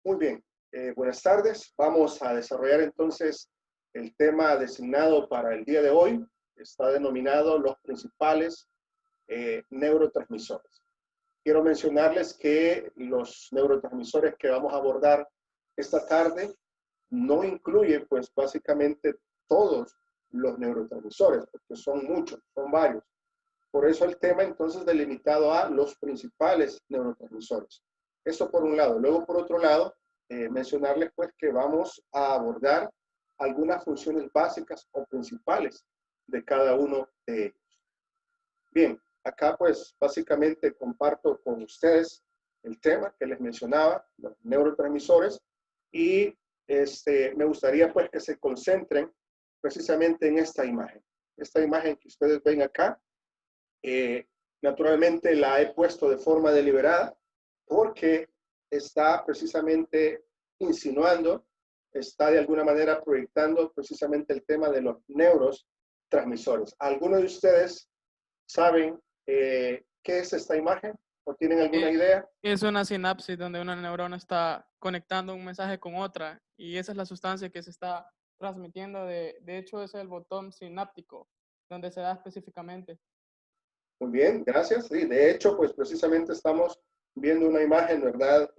Muy bien, buenas tardes. Vamos a desarrollar entonces el tema designado para el día de hoy. Está denominado los principales neurotransmisores. Quiero mencionarles que los neurotransmisores que vamos a abordar esta tarde no incluye pues básicamente todos los neurotransmisores, porque son muchos, son varios. Por eso el tema entonces delimitado a los principales neurotransmisores. Eso por un lado. Luego por otro lado, mencionarles pues que vamos a abordar algunas funciones básicas o principales de cada uno de ellos. Bien, acá pues básicamente comparto con ustedes el tema que les mencionaba, los neurotransmisores, y me gustaría pues que se concentren precisamente en esta imagen. Esta imagen que ustedes ven acá, naturalmente la he puesto de forma deliberada porque está precisamente insinuando, está de alguna manera proyectando precisamente el tema de los neurotransmisores. ¿Algunos de ustedes saben qué es esta imagen o tienen alguna idea? Es una sinapsis donde una neurona está conectando un mensaje con otra y esa es la sustancia que se está transmitiendo. De hecho, es el botón sináptico donde se da específicamente. Muy bien, gracias. Sí, de hecho, pues precisamente estamos viendo una imagen, ¿verdad?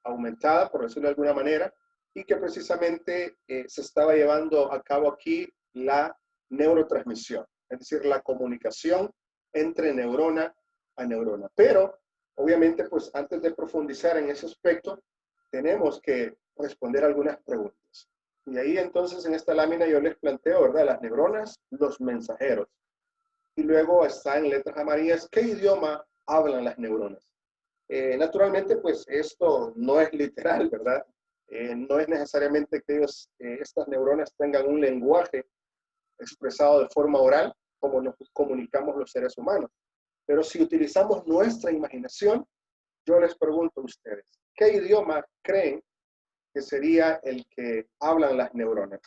Aumentada, por decirlo de alguna manera, y que precisamente se estaba llevando a cabo aquí la neurotransmisión, es decir, la comunicación entre neurona a neurona. Pero, obviamente, pues antes de profundizar en ese aspecto, tenemos que responder algunas preguntas. Y ahí entonces en esta lámina yo les planteo, ¿verdad? Las neuronas, los mensajeros. Y luego está en letras amarillas, ¿qué idioma hablan las neuronas? Naturalmente, pues esto no es literal, ¿verdad? No es necesariamente que estas neuronas tengan un lenguaje expresado de forma oral, como nos comunicamos los seres humanos. Pero si utilizamos nuestra imaginación, yo les pregunto a ustedes, ¿qué idioma creen que sería el que hablan las neuronas?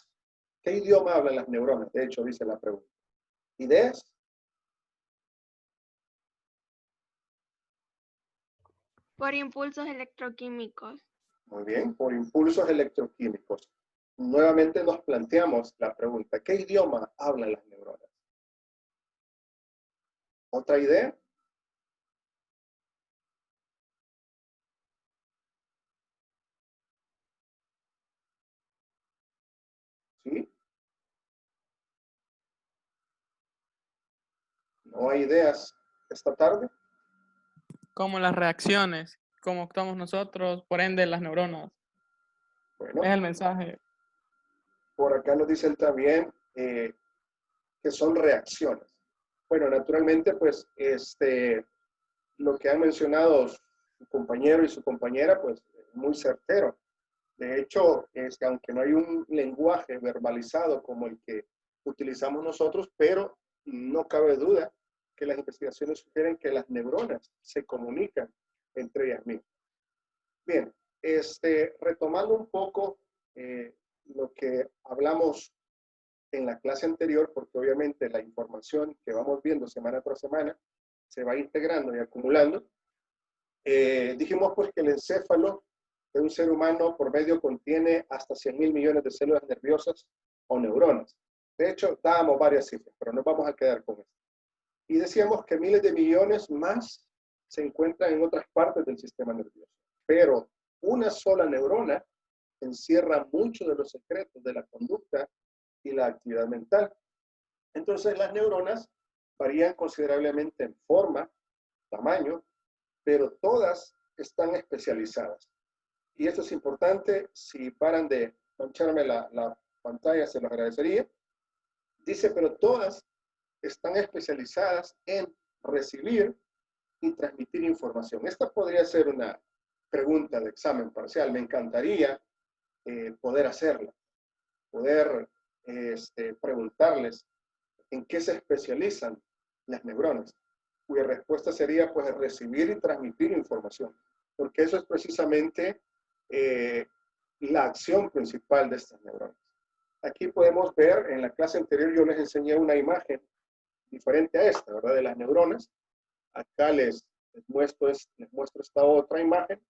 ¿Qué idioma hablan las neuronas? De hecho, dice la pregunta. ¿Ideas? Por impulsos electroquímicos. Muy bien, por impulsos electroquímicos. Nuevamente nos planteamos la pregunta, ¿qué idioma hablan las neuronas? ¿Otra idea? ¿Sí? ¿No hay ideas esta tarde? Como las reacciones, como actuamos nosotros, por ende las neuronas. Bueno, Es el mensaje. por acá nos dicen también que son reacciones. Bueno, naturalmente, pues, lo que han mencionado su compañero y su compañera, pues, muy certero. De hecho, aunque no hay un lenguaje verbalizado como el que utilizamos nosotros, pero no cabe duda que las investigaciones sugieren que las neuronas se comunican entre ellas mismas. Bien, retomando un poco lo que hablamos en la clase anterior, porque obviamente la información que vamos viendo semana tras semana se va integrando y acumulando, dijimos pues que el encéfalo de un ser humano por medio contiene hasta 100.000 millones de células nerviosas o neuronas. De hecho, dábamos varias cifras, pero nos vamos a quedar con esto. Y decíamos que miles de millones más se encuentran en otras partes del sistema nervioso. Pero una sola neurona encierra muchos de los secretos de la conducta y la actividad mental. Entonces, las neuronas varían considerablemente en forma, tamaño, pero todas están especializadas. Y esto es importante, si paran de mancharme la pantalla, se los agradecería. Dice, pero todas están especializadas en recibir y transmitir información. Esta podría ser una pregunta de examen parcial. Me encantaría poder hacerla, poder preguntarles en qué se especializan las neuronas, cuya respuesta sería pues recibir y transmitir información, porque eso es precisamente la acción principal de estas neuronas. Aquí podemos ver, en la clase anterior yo les enseñé una imagen diferente a esta, ¿verdad? De las neuronas. Acá les muestro esta otra imagen,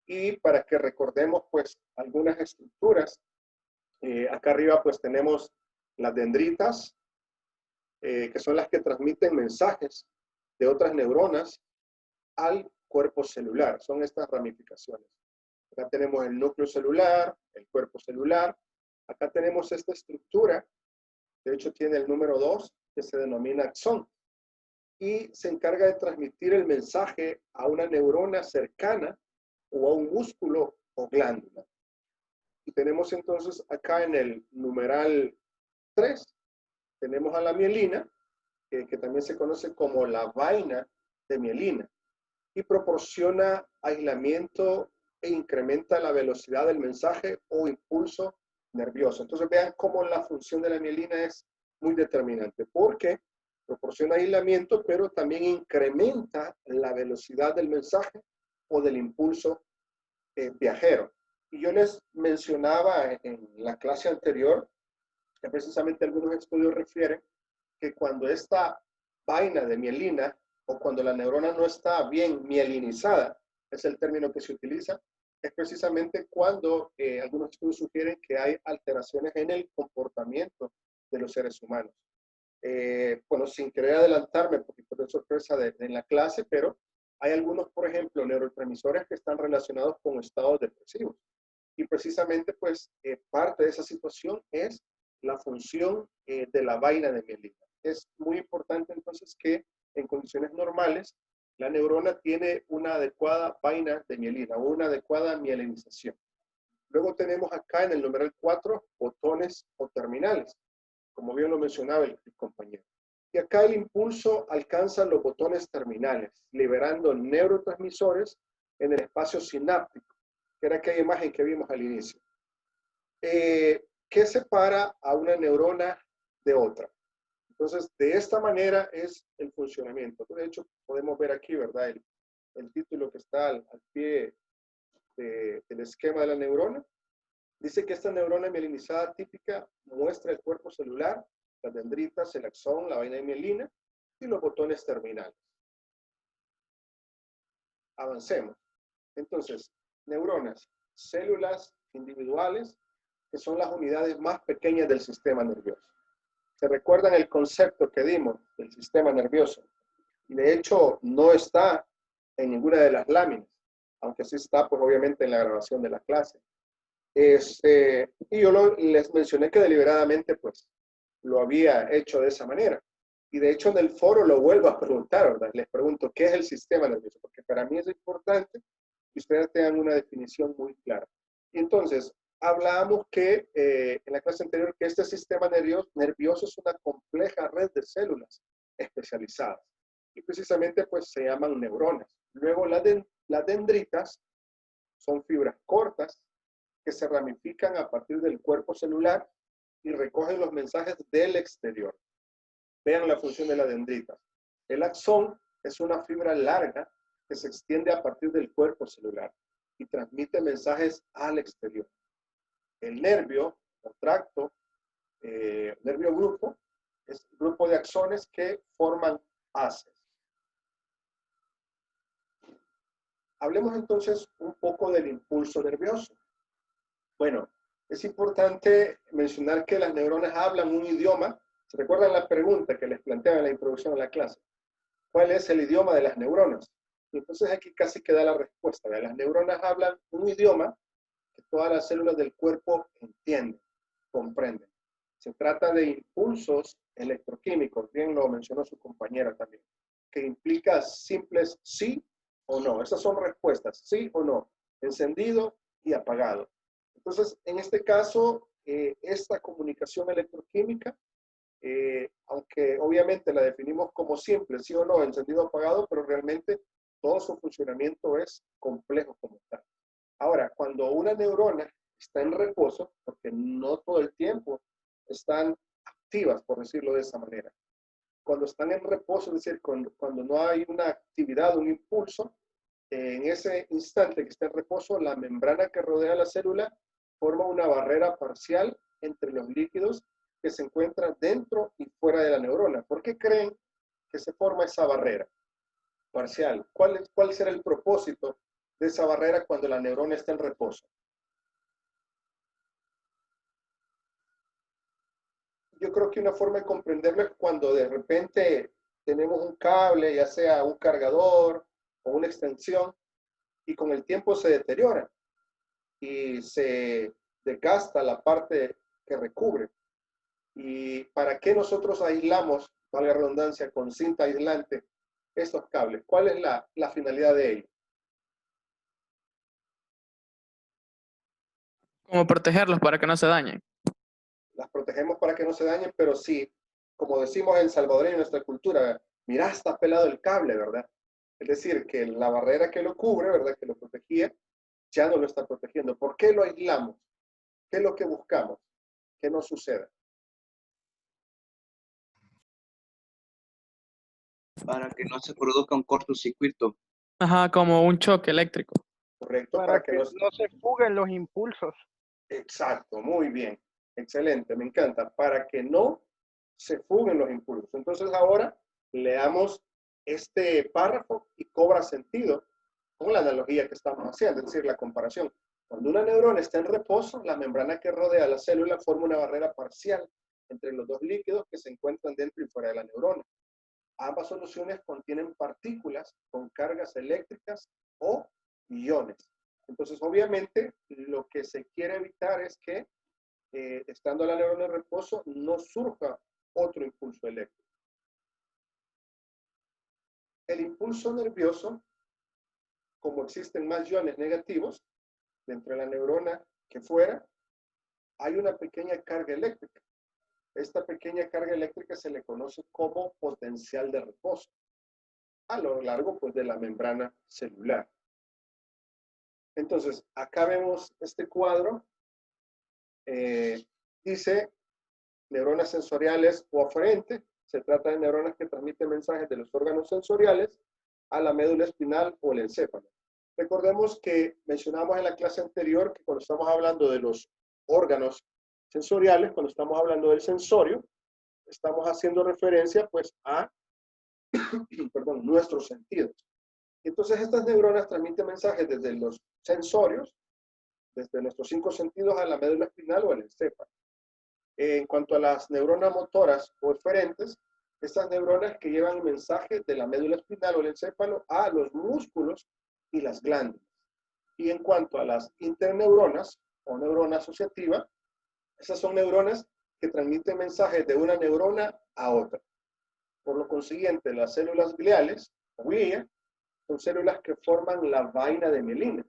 Y para que recordemos pues algunas estructuras, acá arriba pues tenemos las dendritas, que son las que transmiten mensajes de otras neuronas al cuerpo celular. Son estas ramificaciones. Acá tenemos el núcleo celular, el cuerpo celular. Acá tenemos esta estructura, de hecho tiene el número 2, que se denomina axón. Y se encarga de transmitir el mensaje a una neurona cercana o a un músculo o glándula. Y tenemos entonces acá en el numeral 3, tenemos a la mielina, que también se conoce como la vaina de mielina, y proporciona aislamiento e incrementa la velocidad del mensaje o impulso nervioso. Entonces vean cómo la función de la mielina es muy determinante, porque proporciona aislamiento, pero también incrementa la velocidad del mensaje o del impulso viajero. Y yo les mencionaba en la clase anterior que precisamente algunos estudios refieren que cuando esta vaina de mielina o cuando la neurona no está bien mielinizada, es el término que se utiliza, es precisamente cuando algunos estudios sugieren que hay alteraciones en el comportamiento de los seres humanos. Bueno, sin querer adelantarme, porque fue de sorpresa en la clase, pero hay algunos, por ejemplo, neurotransmisores que están relacionados con estados depresivos. Y precisamente, pues, parte de esa situación es la función de la vaina de mielina. Es muy importante, entonces, que en condiciones normales, la neurona tiene una adecuada vaina de mielina o una adecuada mielinización. Luego tenemos acá en el numeral 4, botones o terminales, como bien lo mencionaba el compañero. Y acá el impulso alcanza los botones terminales, liberando neurotransmisores en el espacio sináptico, que era aquella imagen que vimos al inicio. ¿Qué separa a una neurona de otra? Entonces, de esta manera es el funcionamiento. De hecho, podemos ver aquí, ¿verdad? El título que está al pie del esquema de la neurona. Dice que esta neurona mielinizada típica muestra el cuerpo celular, las dendritas, el axón, la vaina de mielina y los botones terminales. Avancemos. Entonces, neuronas, células individuales, que son las unidades más pequeñas del sistema nervioso. ¿Se recuerdan el concepto que dimos del sistema nervioso? Y de hecho, no está en ninguna de las láminas, aunque sí está, pues obviamente, en la grabación de la clase. Y yo les mencioné que deliberadamente, pues, lo había hecho de esa manera. Y de hecho, en el foro lo vuelvo a preguntar, ¿verdad? Les pregunto, ¿qué es el sistema nervioso? Porque para mí es importante que ustedes tengan una definición muy clara. Y entonces, hablábamos que en la clase anterior que este sistema nervioso es una compleja red de células especializadas. Y precisamente, pues, se llaman neuronas. Luego, las dendritas son fibras cortas que se ramifican a partir del cuerpo celular y recogen los mensajes del exterior. Vean la función de la dendrita. El axón es una fibra larga que se extiende a partir del cuerpo celular y transmite mensajes al exterior. El nervio o tracto, nervio grupo, es un grupo de axones que forman haces. Hablemos entonces un poco del impulso nervioso. Bueno, es importante mencionar que las neuronas hablan un idioma. ¿Se recuerdan la pregunta que les planteaba en la introducción a la clase? ¿Cuál es el idioma de las neuronas? Y entonces aquí casi queda la respuesta. Las neuronas hablan un idioma que todas las células del cuerpo entienden, comprenden. Se trata de impulsos electroquímicos, bien lo mencionó su compañera también, que implica simples sí o no. Esas son respuestas, sí o no, encendido y apagado. Entonces, en este caso, esta comunicación electroquímica, aunque obviamente la definimos como simple, sí o no, encendido o apagado, pero realmente todo su funcionamiento es complejo como tal. Ahora, cuando una neurona está en reposo, porque no todo el tiempo están activas, por decirlo de esa manera. Cuando están en reposo, es decir, cuando no hay una actividad, un impulso, en ese instante que está en reposo, la membrana que rodea la célula forma una barrera parcial entre los líquidos que se encuentran dentro y fuera de la neurona. ¿Por qué creen que se forma esa barrera parcial? ¿Cuál será el propósito de esa barrera cuando la neurona está en reposo. Yo creo que una forma de comprenderlo es cuando de repente tenemos un cable, ya sea un cargador o una extensión, y con el tiempo se deteriora y se desgasta la parte que recubre. ¿Y para qué nosotros aislamos, valga la redundancia, con cinta aislante estos cables? ¿Cuál es la finalidad de ello? Como protegerlos para que no se dañen. Las protegemos para que no se dañen, pero sí, como decimos en salvadoreño, en nuestra cultura, mira, está pelado el cable, ¿verdad? Es decir, que la barrera que lo cubre, ¿verdad? Que lo protegía, ya no lo está protegiendo. ¿Por qué lo aislamos? ¿Qué es lo que buscamos? Que no suceda. Para que no se produzca un cortocircuito. Ajá, como un choque eléctrico. ¿Correcto? Para que no se fuguen los impulsos. Exacto, muy bien. Excelente, me encanta. Para que no se fuguen los impulsos. Entonces ahora leamos este párrafo y cobra sentido con la analogía que estamos haciendo, es decir, la comparación. Cuando una neurona está en reposo, la membrana que rodea la célula forma una barrera parcial entre los dos líquidos que se encuentran dentro y fuera de la neurona. Ambas soluciones contienen partículas con cargas eléctricas o iones. Entonces, obviamente, lo que se quiere evitar es que, estando la neurona en reposo, no surja otro impulso eléctrico. El impulso nervioso, como existen más iones negativos dentro de la neurona que fuera, hay una pequeña carga eléctrica. Esta pequeña carga eléctrica se le conoce como potencial de reposo a lo largo, pues, de la membrana celular. Entonces, acá vemos este cuadro. Dice neuronas sensoriales o aferentes. Se trata de neuronas que transmiten mensajes de los órganos sensoriales a la médula espinal o el encéfalo. Recordemos que mencionamos en la clase anterior que cuando estamos hablando de los órganos sensoriales, cuando estamos hablando del sensorio, estamos haciendo referencia pues a perdón, nuestros sentidos. Entonces estas neuronas transmiten mensajes desde los sensorios, desde nuestros 5 sentidos a la médula espinal o al encéfalo. En cuanto a las neuronas motoras o eferentes, estas neuronas que llevan el mensaje de la médula espinal o el encéfalo a los músculos y las glándulas. Y en cuanto a las interneuronas o neurona asociativa, esas son neuronas que transmiten mensajes de una neurona a otra. Por lo consiguiente, las células gliales, o glia, son células que forman la vaina de mielina.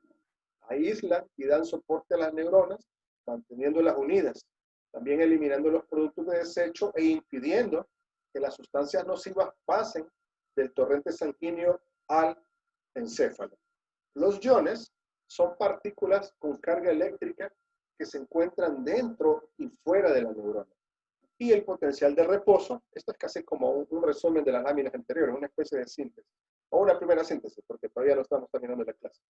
Aíslan y dan soporte a las neuronas, manteniéndolas unidas, también eliminando los productos de desecho e impidiendo que las sustancias nocivas pasen del torrente sanguíneo al encéfalo. Los iones son partículas con carga eléctrica que se encuentran dentro y fuera de la neurona. Y el potencial de reposo, esto es casi como un resumen de las láminas anteriores, una especie de síntesis, o una primera síntesis, porque todavía no estamos terminando la clase.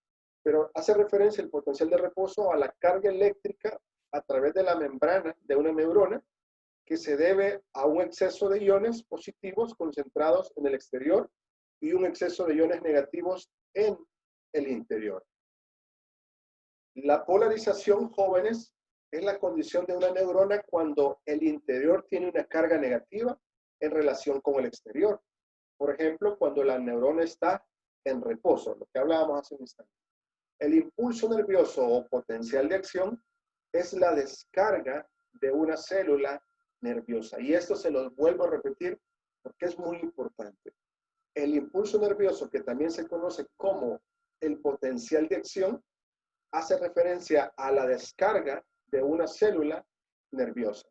Pero hace referencia el potencial de reposo a la carga eléctrica a través de la membrana de una neurona que se debe a un exceso de iones positivos concentrados en el exterior y un exceso de iones negativos en el interior. La polarización, jóvenes, es la condición de una neurona cuando el interior tiene una carga negativa en relación con el exterior. Por ejemplo, cuando la neurona está en reposo, lo que hablábamos hace un instante. El impulso nervioso o potencial de acción es la descarga de una célula nerviosa. Y esto se los vuelvo a repetir porque es muy importante. El impulso nervioso, que también se conoce como el potencial de acción, hace referencia a la descarga de una célula nerviosa.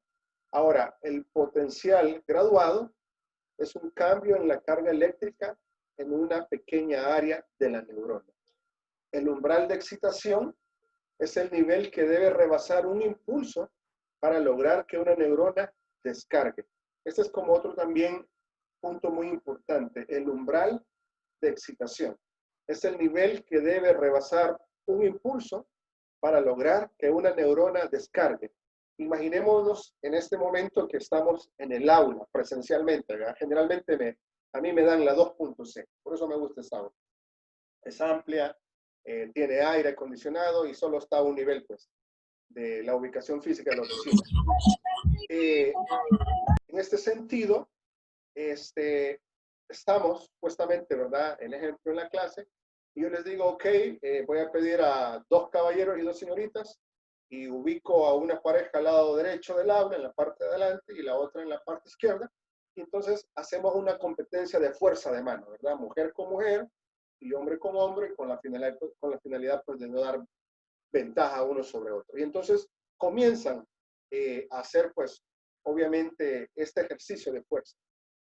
Ahora, el potencial graduado es un cambio en la carga eléctrica en una pequeña área de la neurona. El umbral de excitación es el nivel que debe rebasar un impulso para lograr que una neurona descargue. Este es como otro también punto muy importante. El umbral de excitación es el nivel que debe rebasar un impulso para lograr que una neurona descargue. Imaginémonos en este momento que estamos en el aula presencialmente, ¿verdad? Generalmente a mí me dan la 2.c, por eso me gusta esa aula. Es amplia, tiene aire acondicionado y solo está a un nivel, pues, de la ubicación física de la oficina. En este sentido, estamos supuestamente, ¿verdad? El ejemplo en la clase, y yo les digo, ok, voy a pedir a 2 caballeros y 2 señoritas, y ubico a una pareja al lado derecho del aula, en la parte de adelante, y la otra en la parte izquierda, y entonces hacemos una competencia de fuerza de mano, ¿verdad? Mujer con mujer y hombre con hombre, con la finalidad pues, de no dar ventaja uno sobre otro. Y entonces comienzan a hacer, pues, obviamente, este ejercicio de fuerza.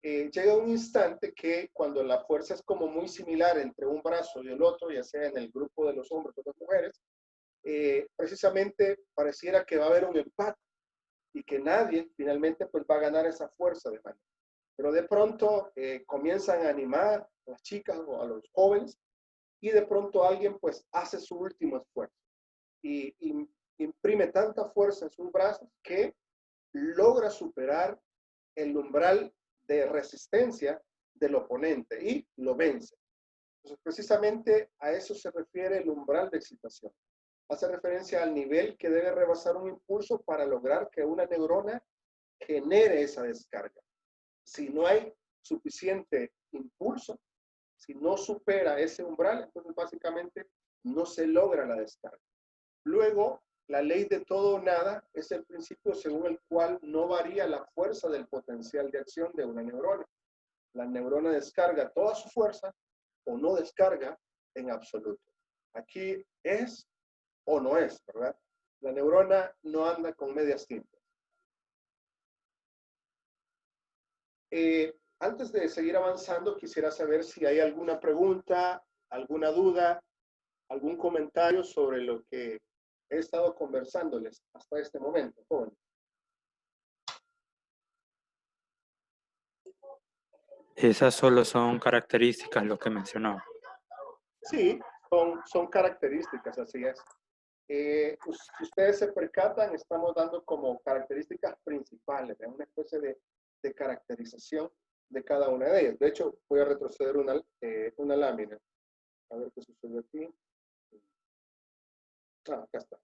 Llega un instante que cuando la fuerza es como muy similar entre un brazo y el otro, ya sea en el grupo de los hombres o las mujeres, precisamente pareciera que va a haber un empate y que nadie finalmente pues va a ganar esa fuerza de mano. Pero de pronto comienzan a animar a las chicas o a los jóvenes y de pronto alguien pues hace su último esfuerzo y imprime tanta fuerza en sus brazos que logra superar el umbral de resistencia del oponente y lo vence. Entonces, precisamente a eso se refiere el umbral de excitación. Hace referencia al nivel que debe rebasar un impulso para lograr que una neurona genere esa descarga. Si no hay suficiente impulso, si no supera ese umbral, entonces básicamente no se logra la descarga. Luego, la ley de todo o nada es el principio según el cual no varía la fuerza del potencial de acción de una neurona. La neurona descarga toda su fuerza o no descarga en absoluto. Aquí es o no es, ¿verdad? La neurona no anda con medias tintas. Antes de seguir avanzando, quisiera saber si hay alguna pregunta, alguna duda, algún comentario sobre lo que he estado conversándoles hasta este momento, jóvenes. Esas solo son características lo que mencionó. Sí, son características, así es. Si ustedes se percatan, estamos dando como características principales, ¿eh? Una especie de caracterización de cada una de ellas. De hecho, voy a retroceder una lámina. A ver qué sucede aquí. Acá está.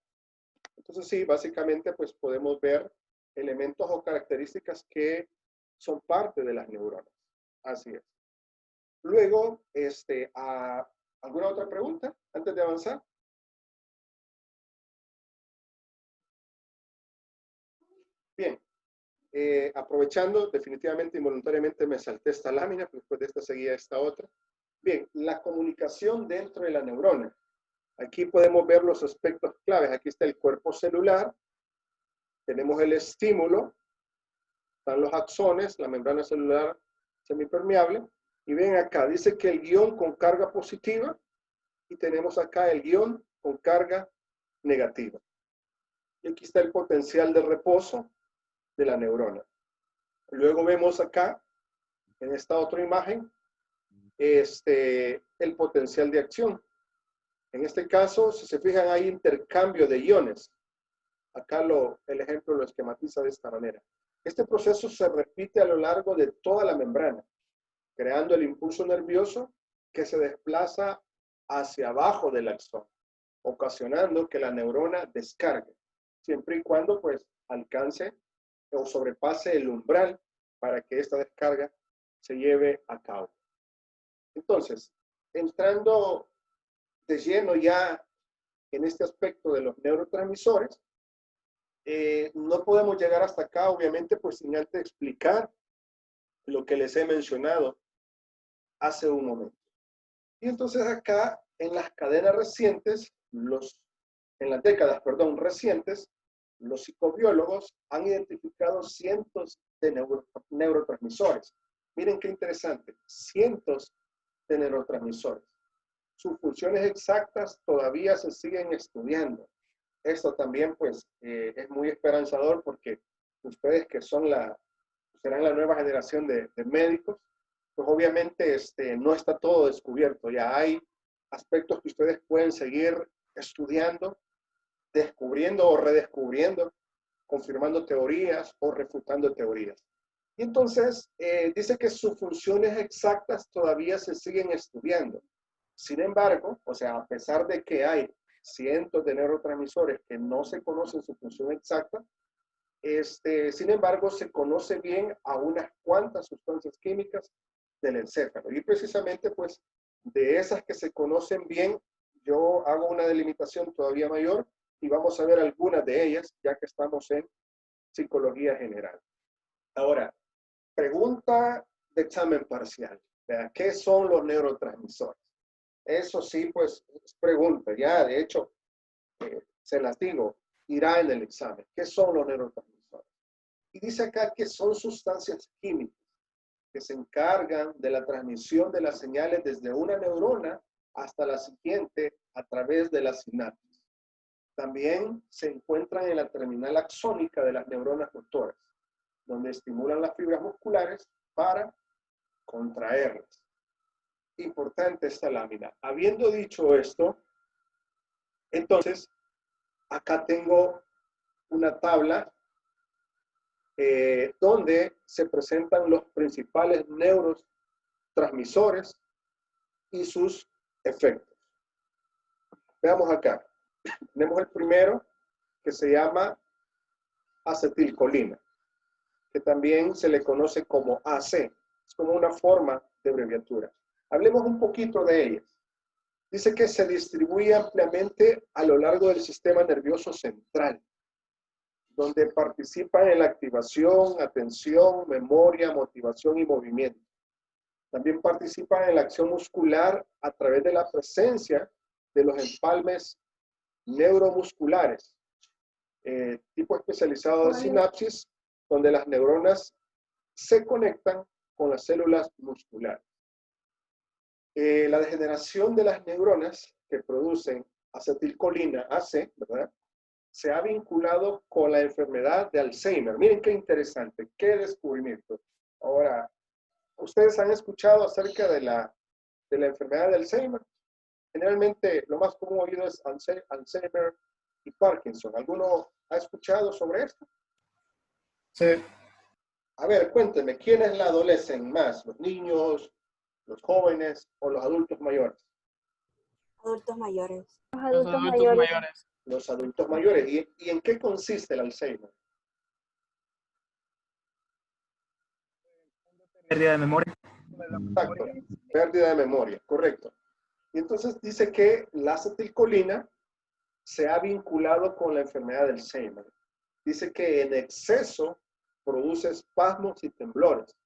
Entonces sí, básicamente pues podemos ver elementos o características que son parte de las neuronas. Así es. Luego, ¿alguna otra pregunta antes de avanzar? Bien. Aprovechando, definitivamente involuntariamente me salté esta lámina, después de esta seguía esta otra. Bien, la comunicación dentro de la neurona. Aquí podemos ver los aspectos claves. Aquí está el cuerpo celular, tenemos el estímulo, están los axones, la membrana celular semipermeable, y ven acá, dice que el guión con carga positiva, y tenemos acá el guión con carga negativa. Y aquí está el potencial de reposo de la neurona. Luego vemos acá, en esta otra imagen, el potencial de acción. En este caso, si se fijan, hay intercambio de iones. Acá el ejemplo lo esquematiza de esta manera. Este proceso se repite a lo largo de toda la membrana, creando el impulso nervioso que se desplaza hacia abajo del axón, ocasionando que la neurona descargue, siempre y cuando pues alcance o sobrepase el umbral para que esta descarga se lleve a cabo. Entonces, entrando de lleno ya en este aspecto de los neurotransmisores, no podemos llegar hasta acá, obviamente, pues sin antes explicar lo que les he mencionado hace un momento. Y entonces acá, en las cadenas recientes, en las décadas, perdón, recientes, los psicobiólogos han identificado cientos de neurotransmisores. Miren qué interesante, cientos de neurotransmisores. Sus funciones exactas todavía se siguen estudiando. Esto también, pues, es muy esperanzador porque ustedes que serán la nueva generación de médicos, pues obviamente no está todo descubierto. Ya hay aspectos que ustedes pueden seguir estudiando, descubriendo o redescubriendo, confirmando teorías o refutando teorías. Y entonces dice que sus funciones exactas todavía se siguen estudiando. Sin embargo, o sea, a pesar de que hay cientos de neurotransmisores que no se conocen su función exacta, sin embargo, se conoce bien a unas cuantas sustancias químicas del encéfalo. Y precisamente, pues, de esas que se conocen bien, yo hago una delimitación todavía mayor y vamos a ver algunas de ellas, ya que estamos en psicología general. Ahora, pregunta de examen parcial. ¿Qué son los neurotransmisores? Eso sí, pues, es pregunta. Ya, de hecho, se las digo, irá en el examen. ¿Qué son los neurotransmisores? Y dice acá que son sustancias químicas que se encargan de la transmisión de las señales desde una neurona hasta la siguiente a través de las sinapsis. También se encuentran en la terminal axónica de las neuronas motoras, donde estimulan las fibras musculares para contraerlas. Importante esta lámina. Habiendo dicho esto, entonces, acá tengo una tabla donde se presentan los principales neurotransmisores y sus efectos. Veamos acá. Tenemos el primero, que se llama acetilcolina, que también se le conoce como AC. Es como una forma de abreviatura. Hablemos un poquito de ellas. Dice que se distribuye ampliamente a lo largo del sistema nervioso central, donde participan en la activación, atención, memoria, motivación y movimiento. También participan en la acción muscular a través de la presencia de los empalmes neuromusculares, tipo especializado de sinapsis, donde las neuronas se conectan con las células musculares. La degeneración de las neuronas que producen acetilcolina, AC, ¿verdad?, se ha vinculado con la enfermedad de Alzheimer. Miren qué interesante, qué descubrimiento. Ahora, ¿ustedes han escuchado acerca de la enfermedad de Alzheimer? Generalmente, lo más común oído es Alzheimer y Parkinson. ¿Alguno ha escuchado sobre esto? Sí. A ver, cuéntenme, ¿quiénes la adolecen más? ¿Los niños, los jóvenes o los adultos mayores? Adultos mayores. Los Los adultos adultos mayores. mayores. Los adultos mayores. ¿Y en qué consiste el Alzheimer? Pérdida de memoria. Exacto, pérdida de memoria, correcto. Y entonces dice que la acetilcolina se ha vinculado con la enfermedad del Alzheimer. Dice que en exceso produce espasmos y temblores.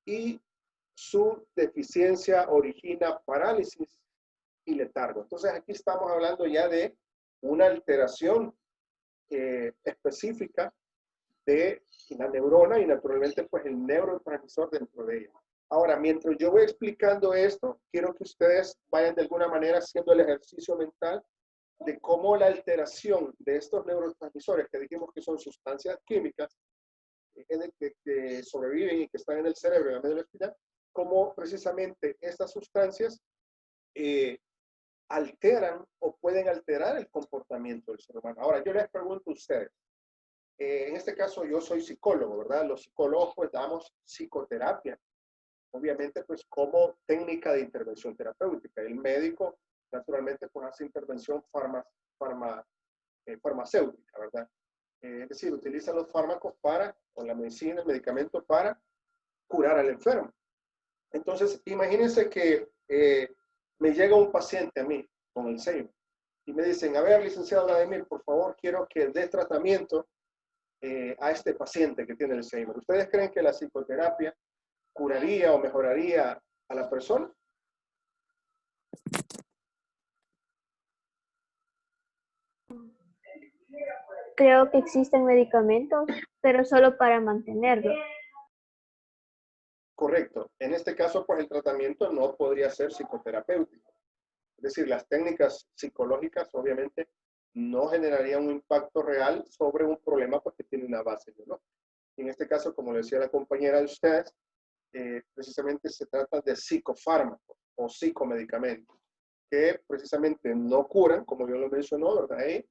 Y su deficiencia origina parálisis y letargo. Entonces aquí estamos hablando ya de una alteración específica de la neurona y naturalmente pues el neurotransmisor dentro de ella. Ahora, mientras yo voy explicando esto, quiero que ustedes vayan de alguna manera haciendo el ejercicio mental de cómo la alteración de estos neurotransmisores, que dijimos que son sustancias químicas que sobreviven y que están en el cerebro y en la médula espinal, cómo precisamente estas sustancias alteran o pueden alterar el comportamiento del ser humano. Ahora, yo les pregunto a ustedes, en este caso yo soy psicólogo, ¿verdad? Los psicólogos pues damos psicoterapia, obviamente pues como técnica de intervención terapéutica. El médico naturalmente pues hace intervención farmacéutica, ¿verdad? Es decir, utiliza los fármacos o la medicina, el medicamento para curar al enfermo. Entonces, imagínense que me llega un paciente a mí con Alzheimer y me dicen, a ver, licenciado Vladimir, por favor, quiero que dé tratamiento a este paciente que tiene Alzheimer. ¿Ustedes creen que la psicoterapia curaría o mejoraría a la persona? Creo que existen medicamentos, pero solo para mantenerlo. Correcto. En este caso, pues el tratamiento no podría ser psicoterapéutico. Es decir, las técnicas psicológicas obviamente no generarían un impacto real sobre un problema porque tiene una base biológica. En este caso, como le decía la compañera de ustedes, precisamente se trata de psicofármacos o psicomedicamentos que precisamente no curan, como yo lo mencionó, ¿verdad?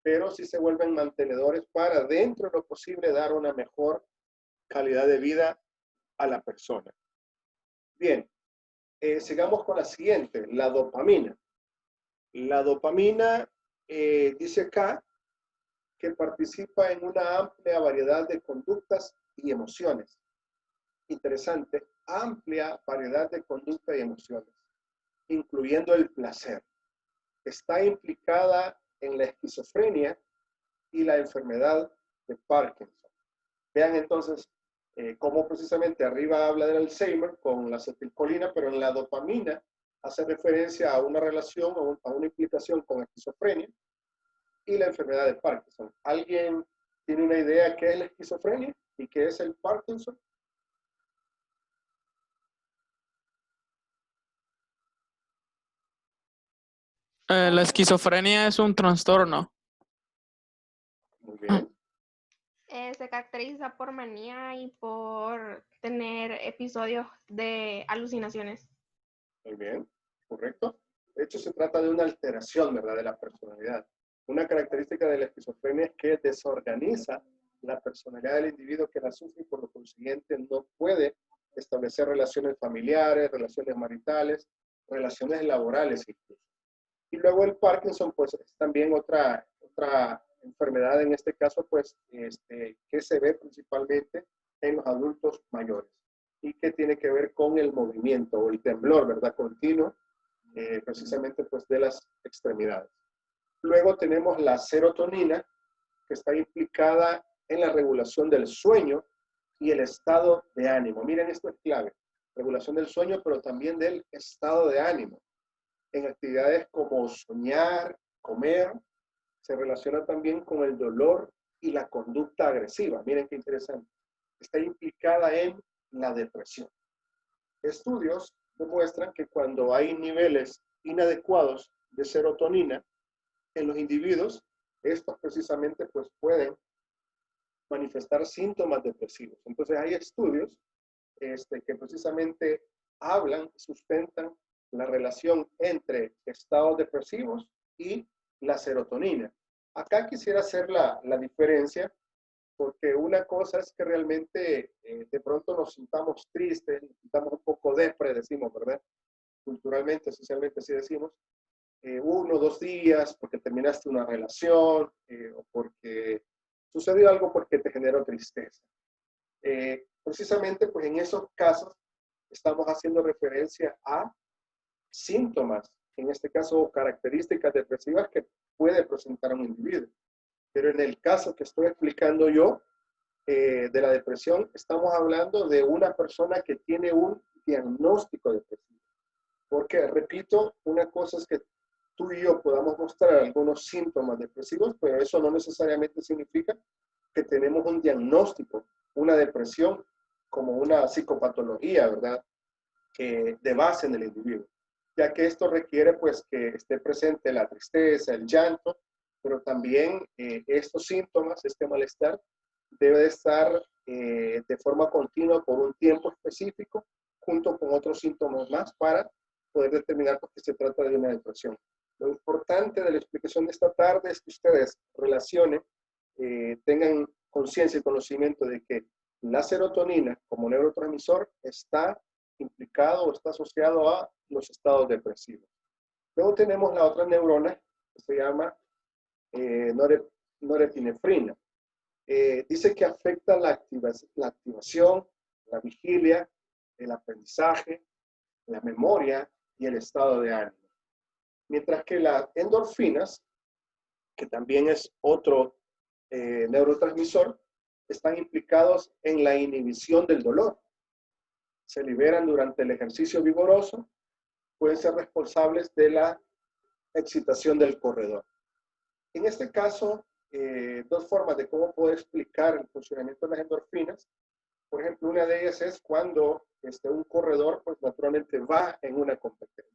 Pero sí se vuelven mantenedores para, dentro de lo posible, dar una mejor calidad de vida a la persona. Bien, Sigamos con la siguiente, la dopamina. La dopamina dice acá que participa en una amplia variedad de conductas y emociones. Interesante, amplia variedad de conductas y emociones, incluyendo el placer. Está implicada en la esquizofrenia y la enfermedad de Parkinson. Vean entonces cómo precisamente arriba habla del Alzheimer con la acetilcolina, pero en la dopamina hace referencia a una relación, a una implicación con esquizofrenia y la enfermedad de Parkinson. ¿Alguien tiene una idea qué es la esquizofrenia y qué es el Parkinson? La esquizofrenia es un trastorno. Muy bien. Se caracteriza por manía y por tener episodios de alucinaciones. Muy bien, correcto. De hecho, se trata de una alteración, ¿verdad?, de la personalidad. Una característica de la esquizofrenia es que desorganiza la personalidad del individuo que la sufre y por lo consiguiente no puede establecer relaciones familiares, relaciones maritales, relaciones laborales incluso. Y luego el Parkinson, pues es también otra enfermedad, en este caso, pues, que se ve principalmente en los adultos mayores y que tiene que ver con el movimiento o el temblor, ¿verdad?, continuo, precisamente pues de las extremidades. Luego tenemos la serotonina, que está implicada en la regulación del sueño y el estado de ánimo. Miren, esto es clave. Regulación del sueño, pero también del estado de ánimo. En actividades como soñar, comer, se relaciona también con el dolor y la conducta agresiva. Miren qué interesante. Está implicada en la depresión. Estudios demuestran que cuando hay niveles inadecuados de serotonina en los individuos, estos precisamente pues pueden manifestar síntomas depresivos. Entonces hay estudios que precisamente hablan, sustentan la relación entre estados depresivos y la serotonina. Acá quisiera hacer la diferencia, porque una cosa es que realmente de pronto nos sintamos tristes, nos sintamos un poco depre, decimos, ¿verdad? Culturalmente, socialmente así decimos, 1 o 2 días porque terminaste una relación o porque sucedió algo porque te generó tristeza. Precisamente, pues en esos casos estamos haciendo referencia a síntomas, en este caso características depresivas que puede presentar un individuo. Pero en el caso que estoy explicando yo de la depresión, estamos hablando de una persona que tiene un diagnóstico depresivo. Porque, repito, una cosa es que tú y yo podamos mostrar algunos síntomas depresivos, pero eso no necesariamente significa que tenemos un diagnóstico, una depresión como una psicopatología, ¿verdad? De base en el individuo, ya que esto requiere pues que esté presente la tristeza, el llanto, pero también estos síntomas, este malestar, debe de estar de forma continua por un tiempo específico, junto con otros síntomas más para poder determinar por qué se trata de una depresión. Lo importante de la explicación de esta tarde es que ustedes relacionen, tengan conciencia y conocimiento de que la serotonina como neurotransmisor está implicado o está asociado a los estados depresivos. Luego tenemos la otra neurona que se llama norepinefrina. Dice que afecta la activación, la vigilia, el aprendizaje, la memoria y el estado de ánimo. Mientras que las endorfinas, que también es otro neurotransmisor, están implicados en la inhibición del dolor. Se liberan durante el ejercicio vigoroso, pueden ser responsables de la excitación del corredor. En este caso, 2 formas de cómo poder explicar el funcionamiento de las endorfinas. Por ejemplo, una de ellas es cuando un corredor, pues naturalmente va en una competencia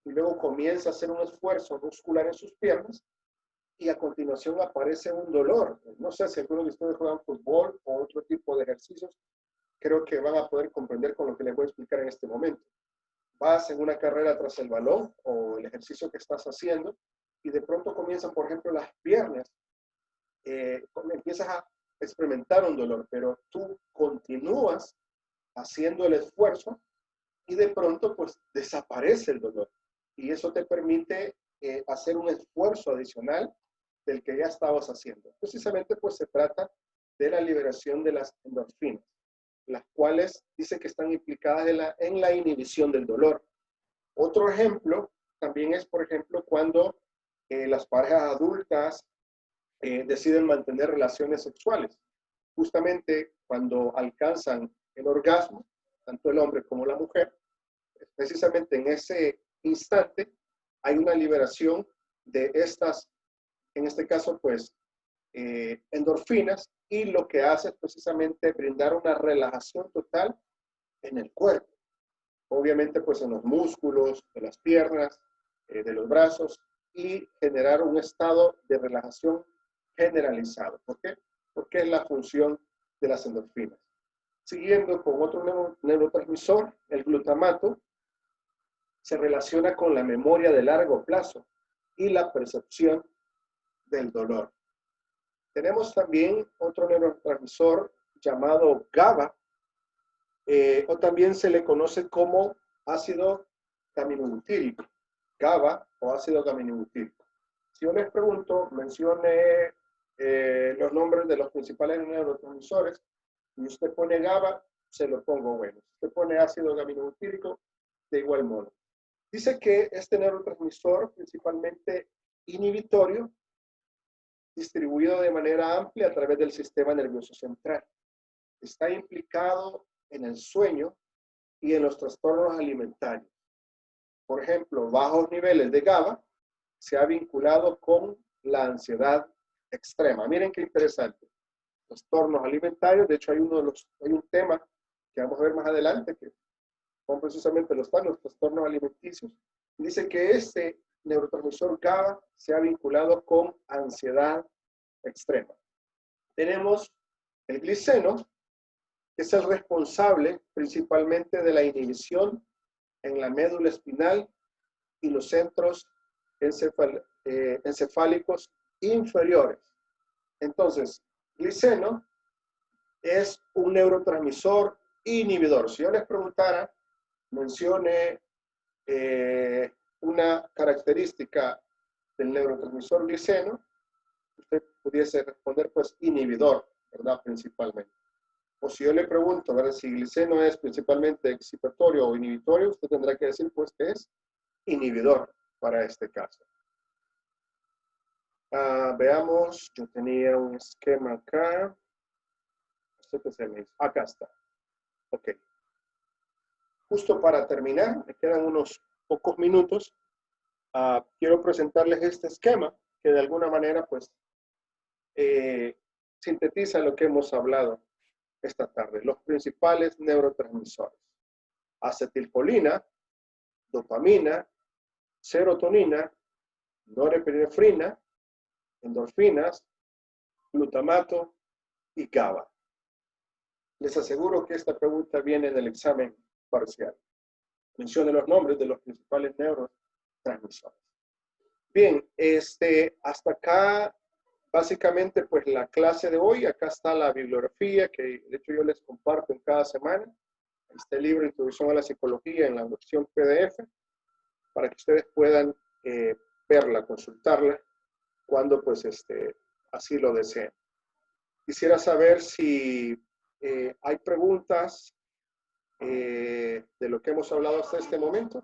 y luego comienza a hacer un esfuerzo muscular en sus piernas y a continuación aparece un dolor. No sé si algunos de ustedes juegan fútbol o otro tipo de ejercicios, creo que van a poder comprender con lo que les voy a explicar en este momento. Vas en una carrera tras el balón o el ejercicio que estás haciendo y de pronto comienzan, por ejemplo, las piernas, empiezas a experimentar un dolor, pero tú continúas haciendo el esfuerzo y de pronto pues desaparece el dolor. Y eso te permite hacer un esfuerzo adicional del que ya estabas haciendo. Precisamente pues se trata de la liberación de las endorfinas, las cuales dice que están implicadas en la inhibición del dolor. Otro ejemplo también es, por ejemplo, cuando las parejas adultas deciden mantener relaciones sexuales. Justamente cuando alcanzan el orgasmo, tanto el hombre como la mujer, precisamente en ese instante hay una liberación de estas, en este caso, pues, endorfinas, y lo que hace es precisamente brindar una relajación total en el cuerpo. Obviamente, pues, en los músculos, de las piernas, de los brazos, y generar un estado de relajación generalizado. ¿Por qué? Porque es la función de las endorfinas. Siguiendo con otro neurotransmisor, el glutamato, se relaciona con la memoria de largo plazo y la percepción del dolor. Tenemos también otro neurotransmisor llamado GABA, o también se le conoce como ácido gaminobutírico. GABA o ácido gaminobutírico. Si yo les pregunto, mencione los nombres de los principales neurotransmisores, y usted pone GABA, se lo pongo bueno. Si usted pone ácido gaminobutírico, de igual modo. Dice que este neurotransmisor, principalmente inhibitorio, distribuido de manera amplia a través del sistema nervioso central. Está implicado en el sueño y en los trastornos alimentarios. Por ejemplo, bajos niveles de GABA se ha vinculado con la ansiedad extrema. Miren qué interesante. Trastornos alimentarios, de hecho hay un tema que vamos a ver más adelante que son precisamente los trastornos alimenticios. Y dice que este neurotransmisor GABA se ha vinculado con ansiedad extrema. Tenemos el gliceno, que es el responsable principalmente de la inhibición en la médula espinal y los centros encefálicos inferiores. Entonces, gliceno es un neurotransmisor inhibidor. Si yo les preguntara, mencione una característica del neurotransmisor gliceno, usted pudiese responder, pues, inhibidor, ¿verdad? Principalmente. O si yo le pregunto, ¿verdad?, si gliceno es principalmente excitatorio o inhibitorio, usted tendrá que decir, pues, que es inhibidor para este caso. Veamos, yo tenía un esquema acá. No sé qué se me hizo. Acá está. Ok. Justo para terminar, me quedan unos pocos minutos. Quiero presentarles este esquema que de alguna manera, pues, sintetiza lo que hemos hablado esta tarde. Los principales neurotransmisores: acetilcolina, dopamina, serotonina, norepinefrina, endorfinas, glutamato y GABA. Les aseguro que esta pregunta viene del examen parcial. Mencione los nombres de los principales neurotransmisores. Bien, hasta acá, básicamente, pues la clase de hoy. Acá está la bibliografía que de hecho yo les comparto en cada semana. Este libro, Introducción a la Psicología, en la versión PDF, para que ustedes puedan verla, consultarla, cuando pues así lo deseen. Quisiera saber si hay preguntas de lo que hemos hablado hasta este momento.